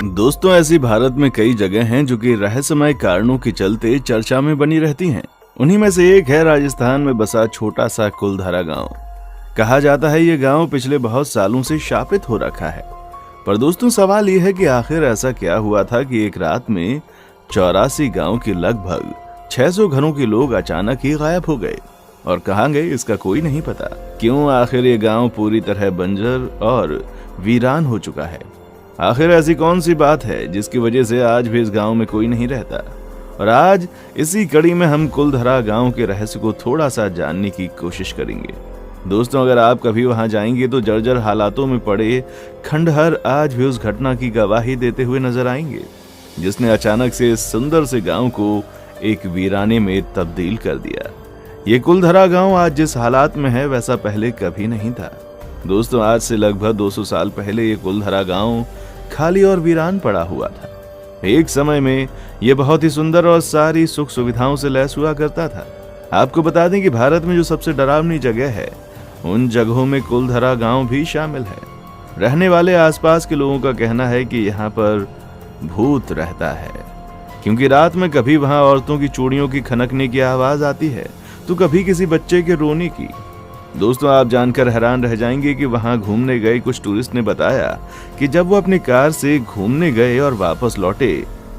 दोस्तों, ऐसी भारत में कई जगह हैं जो कि रहस्यमय कारणों के चलते चर्चा में बनी रहती हैं। उन्हीं में से एक है राजस्थान में बसा छोटा सा कुलधरा गांव। कहा जाता है ये गांव पिछले बहुत सालों से शापित हो रखा है। पर दोस्तों, सवाल ये है कि आखिर ऐसा क्या हुआ था कि एक रात में 84 गांव के लगभग 600 घरों के लोग अचानक ही गायब हो गए। और कहां गए इसका कोई नहीं पता। क्यों आखिर ये गांव पूरी तरह बंजर और वीरान हो चुका है? आखिर ऐसी कौन सी बात है जिसकी वजह से आज भी इस गांव में कोई नहीं रहता? और आज इसी कड़ी में हम कुलधरा गांव के रहस्य को थोड़ा सा जानने की कोशिश करेंगे। दोस्तों, अगर आप कभी वहां जाएंगे तो जर्जर हालातों में पड़े खंडहर आज भी उस घटना की गवाही देते हुए नजर आएंगे जिसने अचानक से इस सुंदर से गांव को एक वीराने में तब्दील कर दिया। ये कुलधरा गांव आज जिस हालात में है वैसा पहले कभी नहीं था। दोस्तों, आज से लगभग 200 साल पहले ये कुलधरा गांव खाली और वीरान पड़ा हुआ था। एक समय में यह बहुत ही सुंदर और सारी सुख सुविधाओं से लैस हुआ करता था। आपको बता दें कि भारत में जो सबसे डरावनी जगह है उन जगहों में कुलधरा गांव भी शामिल है। रहने वाले आसपास के लोगों का कहना है कि यहाँ पर भूत रहता है, क्योंकि रात में कभी वहां औरतों की चूड़ियों की खनकने की आवाज आती है तो कभी किसी बच्चे के रोने की। दोस्तों, आप जानकर हैरान रह जाएंगे कि वहां घूमने गए कुछ टूरिस्ट ने बताया कि जब वो अपनी कार से घूमने गए और वापस लौटे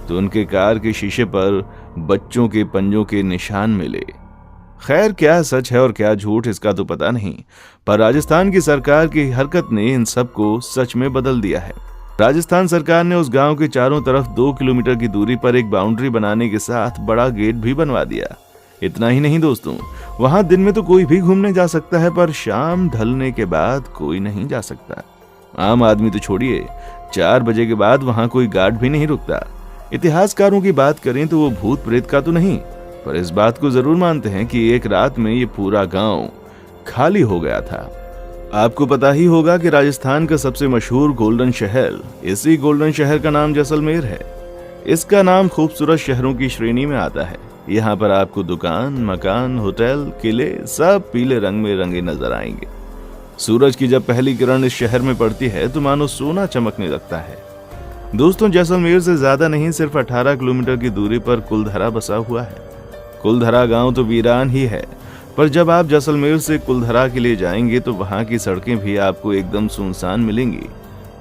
तो उनके कार के शीशे पर बच्चों के पंजों के निशान मिले। खैर, क्या सच है और क्या झूठ इसका तो पता नहीं, पर राजस्थान की सरकार की हरकत ने इन सब को सच में बदल दिया है। राजस्थान सरकार ने उस गांव के चारों तरफ 2 किलोमीटर की दूरी पर एक बाउंड्री बनाने के साथ बड़ा गेट भी बनवा दिया। इतना ही नहीं दोस्तों, वहां दिन में तो कोई भी घूमने जा सकता है, पर शाम ढलने के बाद कोई नहीं जा सकता। आम आदमी तो छोड़िए, 4 बजे के बाद वहां कोई गार्ड भी नहीं रुकता। इतिहासकारों की बात करें तो वो भूत प्रेत का तो नहीं, पर इस बात को जरूर मानते हैं कि एक रात में ये पूरा गांव खाली हो गया था। आपको पता ही होगा कि राजस्थान का सबसे मशहूर गोल्डन शहर, इसी गोल्डन शहर का नाम जैसलमेर है। इसका नाम खूबसूरत शहरों की श्रेणी में आता है। यहाँ पर आपको दुकान, मकान, होटल, किले सब पीले रंग में रंगे नजर आएंगे। सूरज की जब पहली किरण इस शहर में पड़ती है तो मानो सोना चमकने लगता है। दोस्तों, जैसलमेर से ज्यादा नहीं, सिर्फ 18 किलोमीटर की दूरी पर कुलधरा बसा हुआ है। कुलधरा गांव तो वीरान ही है, पर जब आप जैसलमेर से कुलधरा के लिए जाएंगे तो वहां की सड़कें भी आपको एकदम सुनसान मिलेंगी।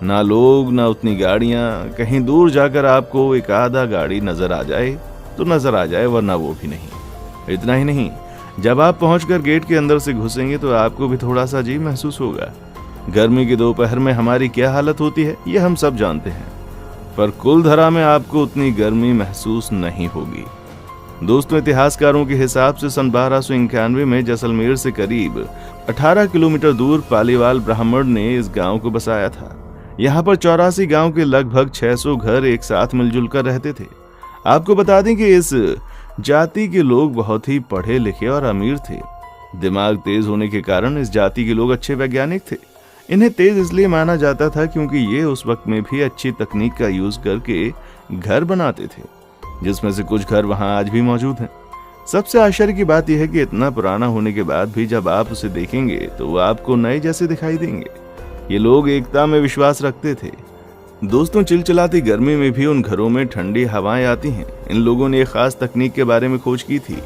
ना लोग, ना उतनी गाड़ियां। कहीं दूर जाकर आपको एक आधा गाड़ी नजर आ जाए तो नजर आ जाए, वरना वो भी नहीं। इतना ही नहीं, जब आप पहुंचकर गेट के अंदर से घुसेंगे तो आपको भी थोड़ा सा अजीब महसूस होगा। गर्मी की दोपहर में हमारी क्या हालत होती है ये हम सब जानते हैं, पर कुलधरा में आपको उतनी गर्मी महसूस नहीं होगी। दोस्तों, इतिहासकारों के हिसाब से सन 1291 में जैसलमेर से करीब 18 किलोमीटर दूर पालीवाल ब्राह्मण ने इस गांव को बसाया था। यहाँ पर 84 गांव के लगभग 600 घर एक साथ मिलजुल कर रहते थे। आपको बता दें कि इस जाति के लोग बहुत ही पढ़े लिखे और अमीर थे। दिमाग तेज होने के कारण इस जाति के लोग अच्छे वैज्ञानिक थे। इन्हें तेज इसलिए माना जाता था क्योंकि ये उस वक्त में भी अच्छी तकनीक का यूज करके घर बनाते थे, जिसमें से कुछ घर वहां आज भी मौजूद हैं। सबसे आश्चर्य की बात यह है कि इतना पुराना होने के बाद भी जब आप उसे देखेंगे तो वो आपको नए जैसे दिखाई देंगे। ये लोग एकता में विश्वास रखते थे। दोस्तों, चिलचिलाती गर्मी में भी उन घरों में ठंडी हवाएं आती हैं। इन लोगों ने एक खास तकनीक के बारे में खोज की थी,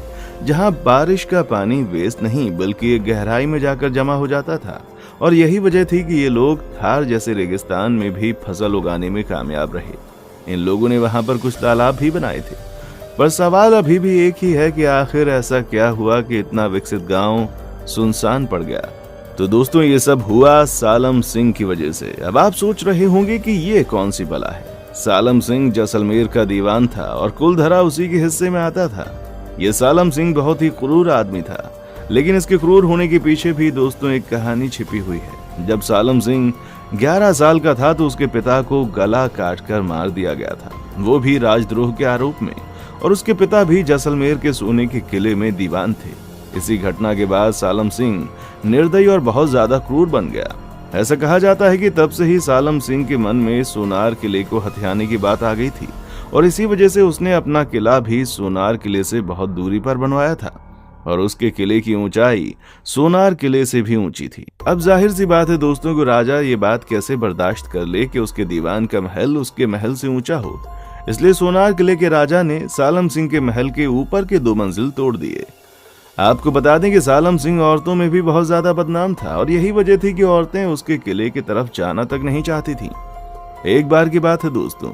जहां बारिश का पानी वेस्ट नहीं बल्कि एक गहराई में जाकर जमा हो जाता था। और यही वजह थी कि ये लोग थार जैसे रेगिस्तान में भी फसल उगाने में कामयाब रहे। इन लोगों ने वहां पर कुछ तालाब भी बनाए थे। पर सवाल अभी भी एक ही है कि आखिर ऐसा क्या हुआ कि इतना विकसित गांव सुनसान पड़ गया। तो दोस्तों, ये सब हुआ सालम सिंह की वजह से। अब आप सोच रहे होंगे कि ये कौन सी बला है। सालम सिंह जैसलमेर का दीवान था और कुलधरा उसी के हिस्से में आता था। ये सालम सिंह बहुत ही क्रूर आदमी था, लेकिन इसके क्रूर होने के पीछे भी दोस्तों एक कहानी छिपी हुई है। जब सालम सिंह 11 साल का था तो उसके पिता को गला काटकर मार दिया गया था, वो भी राजद्रोह के आरोप में। और उसके पिता भी जैसलमेर के सोने के किले में दीवान थे। इसी घटना के बाद सालम सिंह निर्दयी और बहुत ज्यादा क्रूर बन गया। ऐसा कहा जाता है कि तब से ही सालम सिंह के मन में सोनार किले को हथियाने की बात आ गई थी और इसी वजह से उसने अपना किला भी सोनार किले से बहुत दूरी पर बनवाया था। और उसके किले की ऊंचाई सोनार किले से भी ऊंची थी। अब जाहिर सी बात है दोस्तों को राजा ये बात कैसे बर्दाश्त कर ले कि उसके दीवान का महल उसके महल से ऊंचा हो। इसलिए सोनार किले के राजा ने सालम सिंह के महल के ऊपर के 2 मंजिल तोड़ दिए। आपको बता दें कि सालम सिंह औरतों में भी बहुत ज्यादा बदनाम था और यही वजह थी कि औरतें उसके किले की तरफ जाना तक नहीं चाहती थीं। एक बार की बात है दोस्तों,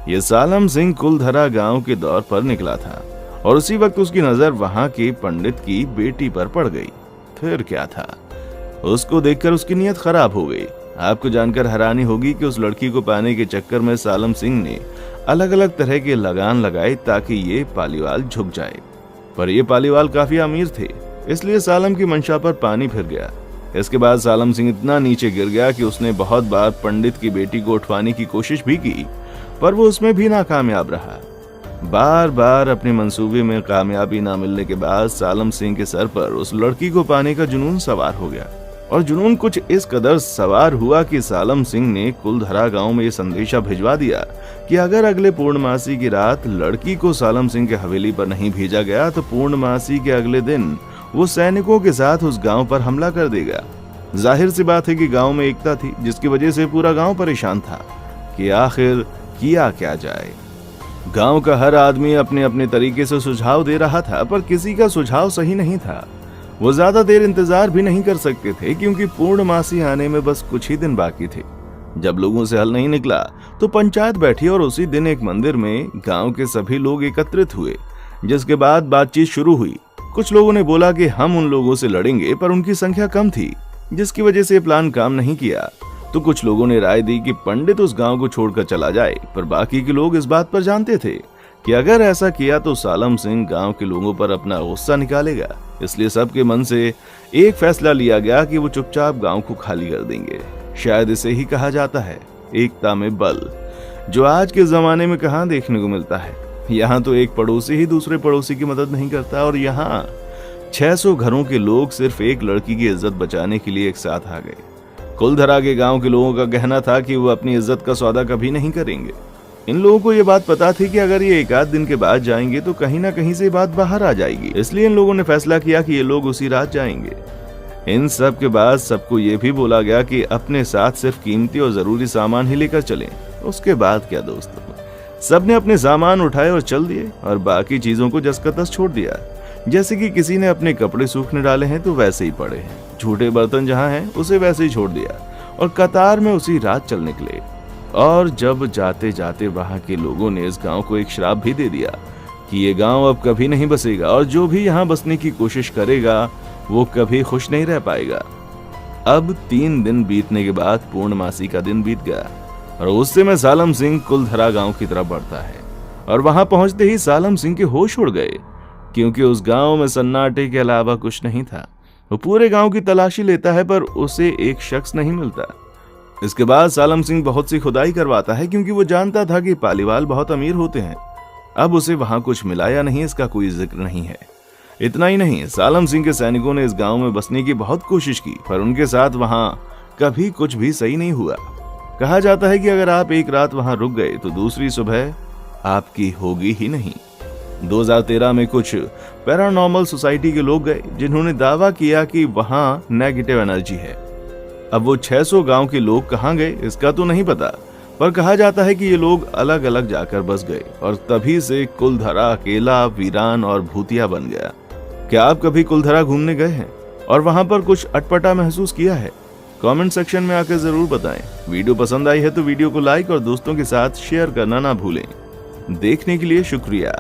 ये सालम सिंह कुलधरा गांव के दौर पर निकला था और उसी वक्त उसकी नजर वहां के पंडित की बेटी पर पड़ गई। फिर क्या था, उसको देखकर उसकी नीयत खराब हो गई। आपको जानकर हैरानी होगी कि उस लड़की को पाने के चक्कर में सालम सिंह ने अलग अलग तरह के लगान लगाए ताकि ये पालीवाल झुक जाए। पर ये पालीवाल काफी अमीर थे, इसलिए सालम की मंशा पर पानी फिर गया। इसके बाद सालम सिंह इतना नीचे गिर गया कि उसने बहुत बार पंडित की बेटी को उठवाने की कोशिश भी की, पर वो उसमें भी नाकामयाब रहा। बार बार अपने मंसूबे में कामयाबी ना मिलने के बाद सालम सिंह के सर पर उस लड़की को पाने का जुनून सवार हो गया और जुनून कुछ इस कदर सवार हुआ कि सालम सिंह ने कुलधरा गांव में ये संदेशा भिजवा दिया कि अगर अगले पूर्णमासी की रात लड़की को सालम सिंह के हवेली पर नहीं भेजा गया तो पूर्णमासी के अगले दिन वो सैनिकों के साथ उस गांव पर हमला कर देगा। जाहिर सी बात है कि गांव में एकता थी, जिसकी वजह से पूरा गांव परेशान था कि आखिर किया क्या जाए। गांव का हर आदमी अपने अपने तरीके से सुझाव दे रहा था, पर किसी का सुझाव सही नहीं था। वो ज्यादा देर इंतजार भी नहीं कर सकते थे क्योंकि पूर्णमासी आने में बस कुछ ही दिन बाकी थे। जब लोगों से हल नहीं निकला तो पंचायत बैठी और उसी दिन एक मंदिर में गांव के सभी लोग एकत्रित हुए, जिसके बाद बातचीत शुरू हुई। कुछ लोगों ने बोला कि हम उन लोगों से लड़ेंगे, पर उनकी संख्या कम थी, जिसकी वजह से प्लान काम नहीं किया। तो कुछ लोगों ने राय दी कि पंडित उस गांव को छोड़कर चला जाए, पर बाकी के लोग इस बात पर जानते थे कि अगर ऐसा किया तो सालम सिंह गांव के लोगों पर अपना गुस्सा निकालेगा। इसलिए सबके मन से एक फैसला लिया गया कि वो चुपचाप गांव को खाली कर देंगे। शायद इसे ही कहा जाता है एकता में बल, जो आज के जमाने में कहाँ देखने को मिलता है। यहाँ तो एक पड़ोसी ही दूसरे पड़ोसी की मदद नहीं करता और यहाँ 600 घरों के लोग सिर्फ एक लड़की की इज्जत बचाने के लिए एक साथ आ गए। कुलधरा के गांव के लोगों का कहना था कि वो अपनी इज्जत का सौदा कभी नहीं करेंगे। इन लोगों को ये बात पता थी कि अगर ये 1 आध दिन के बाद जाएंगे तो कहीं ना कहीं से बात बाहर आ जाएगी, इसलिए इन लोगों ने फैसला किया कि ये लोग उसी रात जाएंगे। इन सब के बाद सबको ये भी बोला गया कि अपने साथ सिर्फ कीमती और जरूरी सामान ही लेकर चलें। उसके बाद क्या दोस्तों, सबने अपने सामान उठाए और चल दिए और बाकी चीजों को जस का तस छोड़ दिया। जैसे कि किसी ने अपने कपड़े सूखने डाले हैं तो वैसे ही पड़े हैं, झूठे बर्तन जहां हैं उसे वैसे ही छोड़ दिया और कतार में उसी रात चल निकले। और जब जाते जाते वहां के लोगों ने इस गांव को एक श्राप भी दे दिया कि ये गांव अब कभी नहीं बसेगा और जो भी यहाँ बसने की कोशिश करेगा वो कभी खुश नहीं रह पाएगा। अब 3 दिन बीतने के बाद पूर्णमासी का दिन बीत गया और उससे में सालम सिंह कुलधरा गांव की तरफ बढ़ता है और वहां पहुंचते ही सालम सिंह के होश उड़ गए, क्योंकि उस गांव में सन्नाटे के अलावा कुछ नहीं था। वो पूरे गांव की तलाशी लेता है पर उसे एक शख्स नहीं मिलता। इसके बाद सालम सिंह बहुत सी खुदाई करवाता है क्योंकि वो जानता था कि पालीवाल बहुत अमीर होते हैं। अब उसे वहां कुछ मिला या नहीं इसका कोई जिक्र नहीं है। इतना ही नहीं, सालम सिंह के सैनिकों ने इस गांव में बसने की बहुत कोशिश की, पर उनके साथ वहां कभी कुछ भी सही नहीं हुआ। कहा जाता है कि अगर आप एक रात वहां रुक गए तो दूसरी सुबह आपकी होगी ही नहीं। 2013 में कुछ पैरानॉर्मल सोसाइटी के लोग गए जिन्होंने दावा किया कि वहां नेगेटिव एनर्जी है। अब वो 600 गांव के लोग कहां गए इसका तो नहीं पता, पर कहा जाता है कि ये लोग अलग अलग जाकर बस गए और तभी से कुलधरा अकेला, वीरान और भूतिया बन गया। क्या आप कभी कुलधरा घूमने गए हैं और वहां पर कुछ अटपटा महसूस किया है? कमेंट सेक्शन में आकर जरूर बताएं। वीडियो पसंद आई है तो वीडियो को लाइक और दोस्तों के साथ शेयर करना ना भूलें। देखने के लिए शुक्रिया।